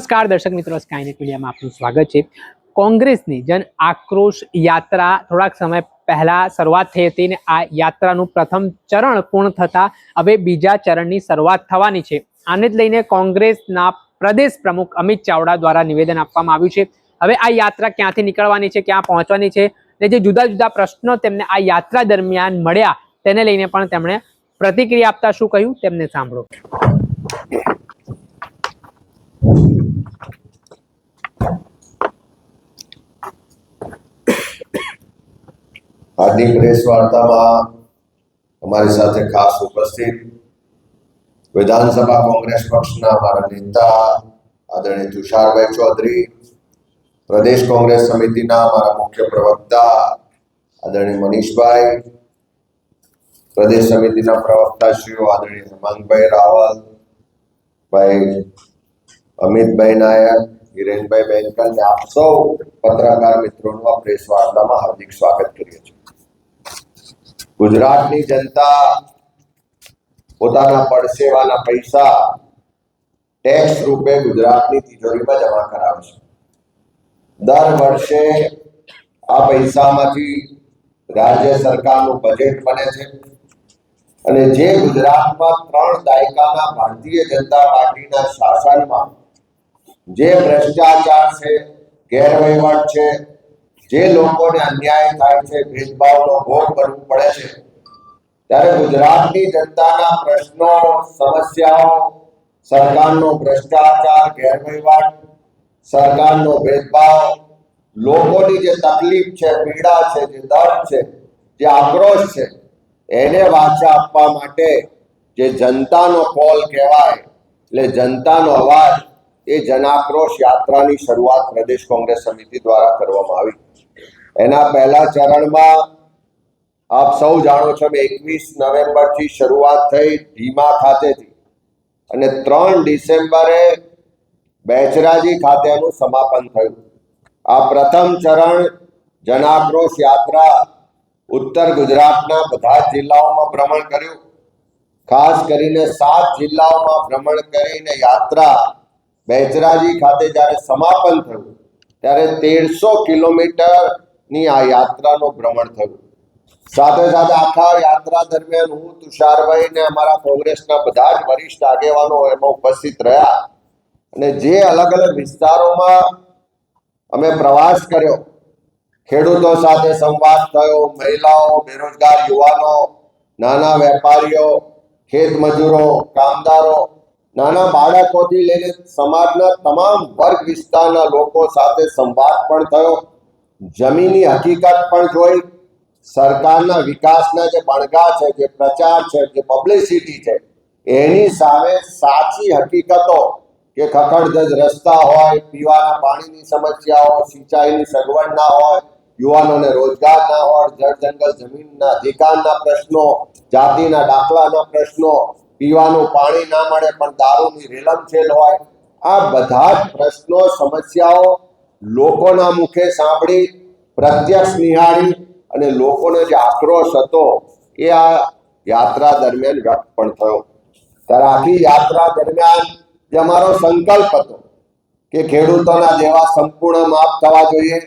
નમસ્કાર દર્શક મિત્રો, સ્કાયનેટ મીડિયામાં આપનું સ્વાગત છે। કોંગ્રેસની જન આક્રોશ યાત્રા થોડાક સમય પહેલા શરૂઆત થઈ હતી અને આ યાત્રાનું પ્રથમ ચરણ પૂર્ણ થતા હવે બીજા ચરણની શરૂઆત થવાની છે। આને જ લઈને કોંગ્રેસના પ્રદેશ પ્રમુખ અમિત ચાવડા દ્વારા નિવેદન આપવામાં આવ્યું છે। હવે આ યાત્રા ક્યાંથી નીકળવાની છે, ક્યાં પહોંચવાની છે અને જે જુદા જુદા પ્રશ્નો તેમને આ યાત્રા દરમિયાન મળ્યા તેને લઈને પણ તેમણે પ્રતિક્રિયા આપતા શું કહ્યું તેમને સાંભળો। આજની પ્રેસ વાર્તામાં અમારી સાથે ખાસ ઉપસ્થિત વિધાનસભા કોંગ્રેસ પક્ષના અમારા નેતા આદરણીય તુષારભાઈ ચૌધરી, પ્રદેશ કોંગ્રેસ સમિતિના અમારા મુખ્ય પ્રવક્તા આદરણીય મનીષભાઈ, પ્રદેશ સમિતિના પ્રવક્તાશ્રીઓ આદરણીય હેમાંગભાઈ રાવલ, ભાઈ અમિતભાઈ નાયક, હિરેનભાઈ બેનકર અને આપ સૌ પત્રકાર મિત્રોનું આ પ્રેસ વાર્તામાં હાર્દિક સ્વાગત કરીએ છીએ। ગુજરાતની જનતા પોતાના પડસેવાના પૈસા ટેક્સ રૂપે ગુજરાતની તિજોરીમાં જમા કરાવે છે। દર વર્ષે આ પૈસામાંથી રાજ્ય સરકારનું બજેટ બને છે અને જે ગુજરાતમાં 3 દાયકાના ભારતીય જનતા પાર્ટીના શાસનમાં જે ભ્રષ્ટાચાર છે, ગેરવહીવટ છે, જે લોકોને અન્યાય થાય છે, ભેદભાવનો ભોગ બનવું પડે છે, ત્યારે ગુજરાતની જનતાના પ્રશ્નો, સમસ્યાઓ, સરકારનો ભ્રષ્ટાચાર, ગેરવહીવટ, સરકારનો ભેદભાવ, લોકોની જે તકલીફ છે, પીડા છે, જે દર્દ છે, જે આક્રોશ છે, એને વાચા આપવા માટે જે જનતાનો કોલ કહેવાય, એટલે જનતાનો અવાજ, એ જનાક્રોશ યાત્રાની શરૂઆત પ્રદેશ કોંગ્રેસ સમિતિ દ્વારા કરવામાં આવી। એના પહેલા ચરણમાં આપ સૌ જાણો છો 21 નવેમ્બરથી શરૂઆત થઈ ધીમા ખાતેથી અને 3 ડિસેમ્બરે બેચરાજી ખાતેનું સમાપન થયું। આ પ્રથમ ચરણ જનાક્રોશ યાત્રા ઉત્તર ગુજરાતના બધા જ જિલ્લાઓમાં ભ્રમણ કર્યું। ખાસ કરીને 7 જિલ્લાઓમાં ભ્રમણ કરીને યાત્રા બેચરાજી ખાતે જ્યારે સમાપન થયું ત્યારે 1300 કિલોમીટરની આ યાત્રાનું ભ્રમણ થયું। સાથે સાથે આખા યાત્રા દરમિયાન હું, તુષારભાઈ ને અમારા કોંગ્રેસના બધા જ વરિષ્ઠ આગેવાનો એમાં ઉપસ્થિત રહ્યા અને જે અલગ અલગ વિસ્તારોમાં અમે પ્રવાસ કર્યો, ખેડૂતો સાથે સંવાદ થયો, મહિલાઓ, બેરોજગાર યુવાનો, નાના વેપારીઓ, ખેત મજૂરો, કામદારો, નાના બાળકોથી લઈને સમાજના તમામ વર્ગ વિસ્તારના લોકો સાથે સંવાદ પણ થયો, જમીની હકીકત પણ જોઈ, સરકારના વિકાસના જે બણગા છે, જે પ્રચાર છે, જે પબ્લિસિટી છે, એની સામે સાચી હકીકતો કે ખખડધજ રસ્તા હોય, પીવાના પાણીની સમસ્યાઓ, સિંચાઈની સગવડ ના હોય, યુવાનોને રોજગાર ના હોય, જળ જંગલ જમીનના અધિકારના પ્રશ્નો, જાતિના દાખલાના પ્રશ્નો, પીવાનું પાણી ના મળે પણ દારૂની રેલમછેલ હોય, આ બધા જ પ્રશ્નો, સમસ્યાઓ લોકોના મુખે સાંભળી, પ્રત્યક્ષ નિહાળી અને લોકોનો જે આક્રોશ હતો એ આ યાત્રા દરમિયાન વ્યક્ત પણ થયો। ત્યારે આખી યાત્રા દરમિયાન જે અમારો સંકલ્પ હતો કે ખેડૂતોના દેવા સંપૂર્ણ માફ થવા જોઈએ,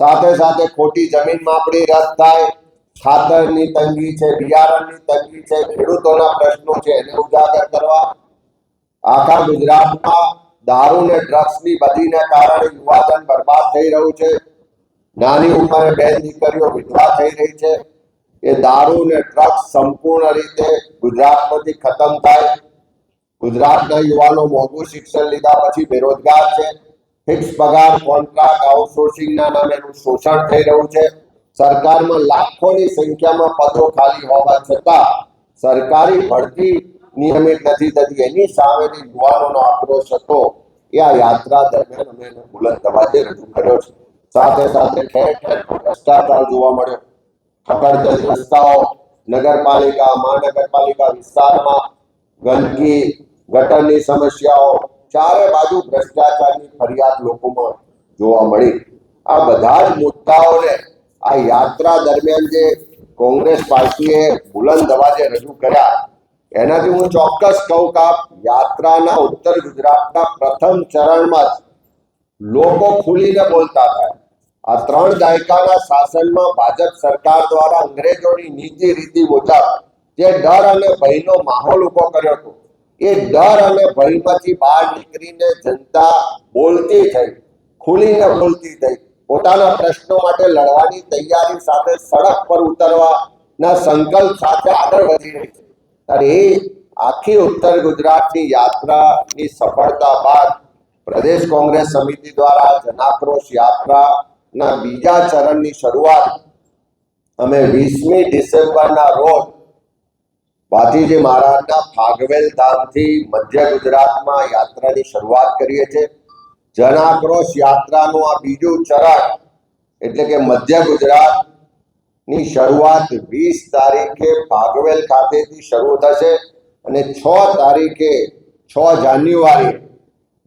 સાથે સાથે ખોટી જમીન માપણી રદ થાય, ખાતરની તંગી છે, બિયારણની તંગી છે, ખેડૂતોના પ્રશ્નો છે એને ઉજાગર કરવા, આખા ગુજરાતમાં દારૂ ને ડ્રગ્સની બધીને કારણે યુવાધન બરબાદ થઈ રહ્યું છે, નાની ઉંમરે બેન દીકરીઓ વિધવા થઈ રહી છે, એ દારૂ ને ડ્રગ્સ સંપૂર્ણ રીતે ગુજરાતમાંથી ખતમ થાય। ગુજરાતના યુવાનો મોંઘું શિક્ષણ લીધા પછી બેરોજગાર છે, ફિક્સ પગાર, કોન્ટ્રાક્ટ, આઉટસોર્સિંગના નામે એનું શોષણ થઈ રહ્યું છે, સરકારમાં લાખોની સંખ્યામાં પદો ખાલી હોવા છતાં સરકારી ભરતી નિયમિત નથી થતી, એની સામેની યુવાનોનો આક્રોશ હતો એ આ યાત્રા દરમિયાન અમે એને બુલંદ અવાજે રજૂ કર્યો છે। સાથે સાથે ઠેર ઠેર ભ્રષ્ટાચાર જોવા મળ્યો, ખખડધજ રસ્તાઓ, નગરપાલિકા, મહાનગરપાલિકા વિસ્તારમાં ગંદકી, ગટરની સમસ્યાઓ, ચારે બાજુ ભ્રષ્ટાચારની ફરિયાદ લોકોમાં જોવા મળી। આ બધા જ મુદ્દાઓને આ યાત્રા દરમિયાન જે કોંગ્રેસ પાર્ટીએ બુલંદ અવાજે રજૂ કર્યા એનાથી હું ચોક્કસ કહું કે આ યાત્રાના ઉત્તર ગુજરાતના પ્રથમ ચરણમાં જ લોકો ખુલીને બોલતા હતા. આ 3 દાયકાના શાસનમાં ભાજપ સરકાર દ્વારા અંગ્રેજોની નીતિ રીતિ મુજબ જે ડર અને ભયનો માહોલ ઉભો કર્યો હતો, એ ડર અને ભયમાંથી બહાર નીકળીને જનતા બોલતી થઈ, ખુલીને બોલતી થઈ, પોતાના પ્રશ્નો માટે લડવાની તૈયારી સાથે સડક પર ઉતરવાના સંકલ્પ સાથે આગળ વધી રહી છે. ત્યારે એ આખી ઉત્તર ગુજરાતની યાત્રાની સફળતા બાદ પ્રદેશ કોંગ્રેસ સમિતિ દ્વારા જનાક્રોશ યાત્રાના બીજા ચરણની શરૂઆત અમે 20મી ડિસેમ્બરના રોજ ભાતીજી મહારાજના ફાગવેલ ધામથી મધ્ય ગુજરાતમાં યાત્રાની શરૂઆત કરીએ છીએ. જનાક્રોશ યાત્રાનું આ બીજું ચરણ એટલે કે મધ્ય ગુજરાતની શરૂઆત 20 તારીખે ફાગવેલ ખાતેથી શરૂ થશે અને 6 તારીખે 6 જાન્યુઆરી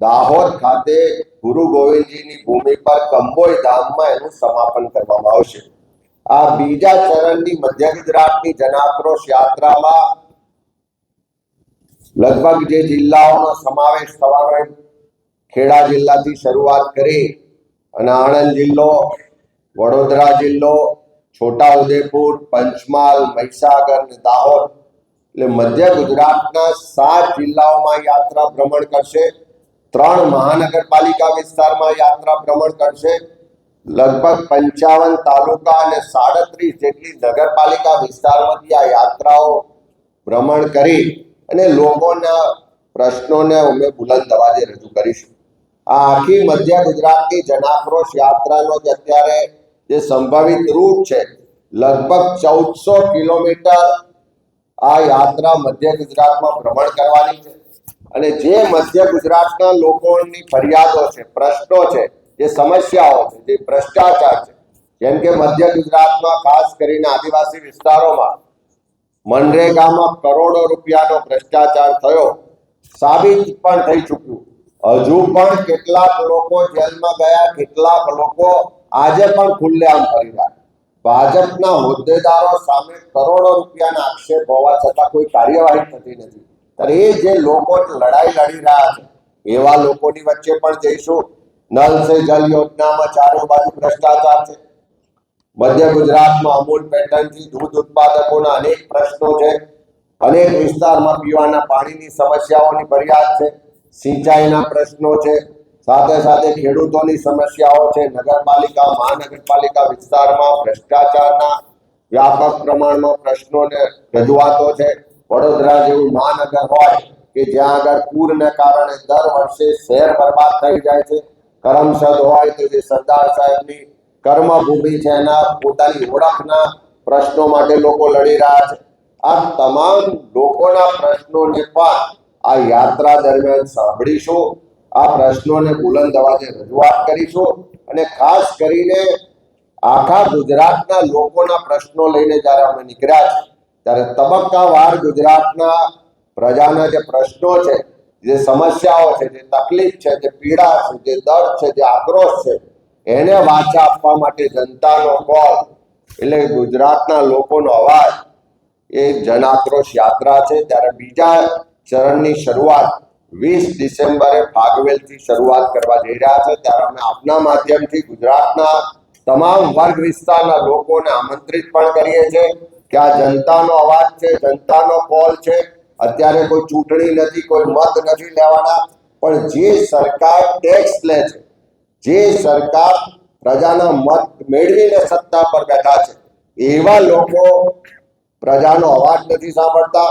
દાહોદ ખાતે ગુરુ ગોવિંદજીની ભૂમિ પર કંબોઈ ધામમાં એનું સમાપન કરવામાં આવશે. આ બીજા ચરણની મધ્ય ગુજરાતની જનાક્રોશ યાત્રામાં લગભગ જે જિલ્લાઓનો સમાવેશ થવાનો, ખેડા જિલ્લાથી શરૂઆત કરી અને આણંદ જિલ્લો, વડોદરા જિલ્લો, છોટાઉદેપુર, પંચમહાલ, મહીસાગર અને દાહોદ, એટલે મધ્ય ગુજરાતના 7 જિલ્લાઓમાં યાત્રા ભ્રમણ કરશે. 3 મહાનગરપાલિકા વિસ્તારમાં યાત્રા ભ્રમણ કરશે. લગભગ 55 તાલુકા અને 37 જેટલી નગરપાલિકા વિસ્તારમાંથી આ યાત્રાઓ ભ્રમણ કરી અને લોકોના પ્રશ્નોને અમે બુલંદ અવાજે રજૂ કરીશું. આ આખી મધ્ય ગુજરાતની જનાક્રોશ યાત્રાનો જે અત્યારે જે સંભવિત રૂટ છે, લગભગ 1400 કિલોમીટર આ યાત્રા મધ્ય ગુજરાતમાં ભ્રમણ કરવાની છે. અને જે મધ્ય ગુજરાતના લોકોની ફરિયાદો છે, પ્રશ્નો છે, જે સમસ્યાઓ છે, જે ભ્રષ્ટાચાર છે, જેમ કે મધ્ય ગુજરાતમાં ખાસ કરીને આદિવાસી વિસ્તારોમાં મનરેગામાં કરોડો રૂપિયાનો ભ્રષ્ટાચાર થયો, સાબિત પણ થઈ ચૂક્યું. હજુ પણ કેટલાક લોકો જેલમાં ગયા, કેટલાક લોકો આજે પણ ખુલ્લેઆમ ફરી રહ્યા. ભાજપના હોદ્દેદારો સામે કરોડો રૂપિયાના આક્ષેપ હોવા છતાં કોઈ કાર્યવાહી થતી નથી. ત્યારે એ જે લોકો લડાઈ લડી રહ્યા છે, એવા લોકોની વચ્ચે પણ જઈશું. નલ સે જલ યોજનામાં ચારે બાજુ ભ્રષ્ટાચાર છે. મધ્ય ગુજરાતમાં અમૂલ પેટર્નથી દૂધ ઉત્પાદકોના અનેક પ્રશ્નો છે. અનેક વિસ્તારમાં પીવાના પાણીની સમસ્યાઓની ફરિયાદ છે, સિંચાઈના પ્રશ્નો છે, સાથે સાથે ખેડૂતોની સમસ્યાઓ છે. નગરપાલિકા, મહાનગરપાલિકા વિસ્તારમાં ભ્રષ્ટાચારના વ્યાપક પ્રમાણમાં પ્રશ્નોને રજૂઆતો છે. વડોદરા જેવું મહાનગર હોય કે જ્યાં આગળ પૂરને કારણે દર વર્ષે શહેર બરબાદ થઈ જાય છે. કરમસદ હોય તો જે સરદાર સાહેબની કર્મભૂમિ છે, એના પોતાની ઓળખના પ્રશ્નો માટે લોકો લડી રહ્યા છે. આ તમામ લોકોના પ્રશ્નોને પણ આ યાત્રા દરમિયાન સાંભળીશું. આ પ્રશ્નોને બુલંદ અવાજે રજૂઆત કરીશું અને ખાસ કરીને આખા ગુજરાતના લોકોના પ્રશ્નો લઈને જ્યારે અમે નીકળ્યા છે, ત્યારે તબક્કાવાર ગુજરાતના પ્રજાના જે પ્રશ્નો છે, જે સમસ્યાઓ છે, જે તકલીફ છે, જે પીડા છે, જે દર્દ છે, જે આક્રોશ છે, એને વાચા આપવા માટે જનતાનો કોલ એટલે ગુજરાતના લોકોનો અવાજ એ જન આક્રોશ યાત્રા છે. ત્યારે બીજા ચરણની શરૂઆત 20 ડિસેમ્બરે ફાગવેલથી શરૂઆત કરવા જઈ રહ્યા છે. ત્યારે અમે આપના માધ્યમથી ગુજરાતના તમામ વર્ગ વિસ્તારના લોકોને આમંત્રિત પણ કરીએ છીએ કે આ જનતાનો અવાજ છે, જનતાનો કોલ છે. અત્યારે કોઈ ચૂંટણી નથી, કોઈ મત નથી લેવાના, પણ જે સરકાર ટેક્સ લે છે, જે સરકાર પ્રજાના મત મેળવીને સત્તા પર બેઠા છે, એવા લોકો પ્રજાનો અવાજ નથી સાંભળતા.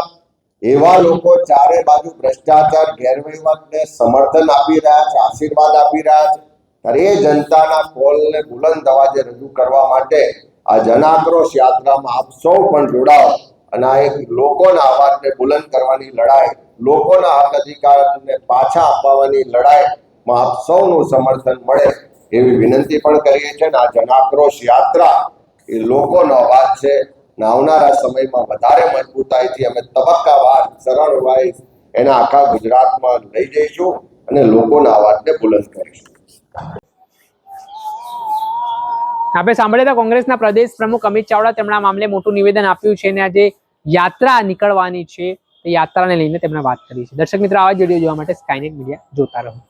એવા લોકો ચારે બાજુ ભ્રષ્ટાચાર, ગેરવહીવટને સમર્થન આપી રહ્યા છે, આશીર્વાદ આપી રહ્યા છે. ત્યારે એ જનતાના કોલને બુલંદ અવાજે રજૂ કરવા માટે આ જનાક્રોશ યાત્રામાં આપ સૌ પણ જોડાઓ અને આ એક લોકોના અવાજને બુલંદ કરવાની લડાઈ, લોકોના હક અધિકારને પાછા અપાવવાની લડાઈમાં આપ સૌનું સમર્થન મળે એવી વિનંતી પણ કરીએ છીએ. આ જનાક્રોશ યાત્રા એ લોકોનો અવાજ છે. આવનારા સમયમાં વધારે મજબૂતાઈથી અમે તબક્કાવાર ચરણ વાઇઝ એના આખા ગુજરાતમાં લઈ જઈશું અને લોકોના અવાજને બુલંદ કરીશું. આપણે સાંભળ્યા હતા કોંગ્રેસના પ્રદેશ પ્રમુખ અમિત ચાવડા, તેમણે આ મામલે મોટું નિવેદન આપ્યું છે અને આજે યાત્રા નીકળવાની છે યાત્રાને લઈને તેમણે વાત કરી છે. દર્શક મિત્રો, આવા જ વિડીયો જોવા માટે સ્કાયનેટ મીડિયા જોતા રહો.